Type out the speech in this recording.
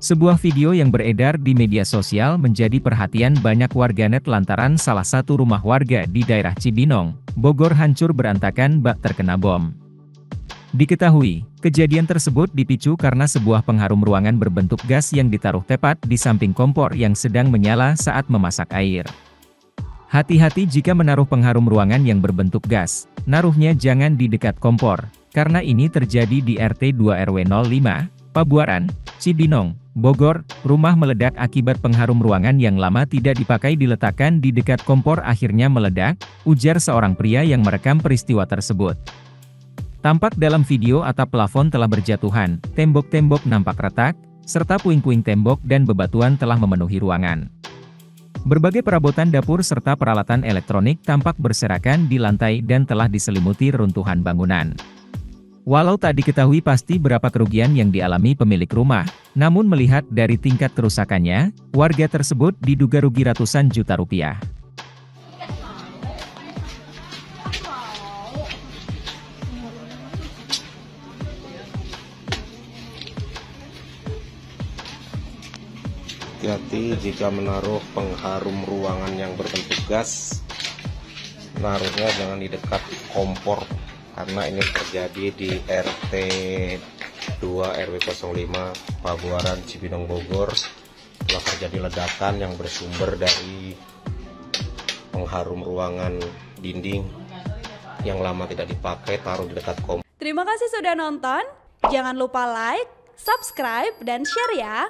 Sebuah video yang beredar di media sosial menjadi perhatian banyak warganet lantaran salah satu rumah warga di daerah Cibinong, Bogor hancur berantakan bak terkena bom. Diketahui, kejadian tersebut dipicu karena sebuah pengharum ruangan berbentuk gas yang ditaruh tepat di samping kompor yang sedang menyala saat memasak air. Hati-hati jika menaruh pengharum ruangan yang berbentuk gas, naruhnya jangan di dekat kompor, karena ini terjadi di RT 2 RW 05, Pabuaran, Cibinong, Bogor. Rumah meledak akibat pengharum ruangan yang lama tidak dipakai diletakkan di dekat kompor akhirnya meledak, ujar seorang pria yang merekam peristiwa tersebut. Tampak dalam video atap plafon telah berjatuhan, tembok-tembok nampak retak, serta puing-puing tembok dan bebatuan telah memenuhi ruangan. Berbagai perabotan dapur serta peralatan elektronik tampak berserakan di lantai dan telah diselimuti reruntuhan bangunan. Walau tak diketahui pasti berapa kerugian yang dialami pemilik rumah, namun melihat dari tingkat kerusakannya, warga tersebut diduga rugi ratusan juta rupiah. Hati-hati jika menaruh pengharum ruangan yang berbentuk gas, naruhnya jangan di dekat kompor, karena ini terjadi di RT 2 RW 05 Pabuaran Cibinong Bogor. Telah terjadi ledakan yang bersumber dari pengharum ruangan dinding yang lama tidak dipakai taruh di dekat kompor. Terima kasih sudah nonton, jangan lupa like, subscribe, dan share ya.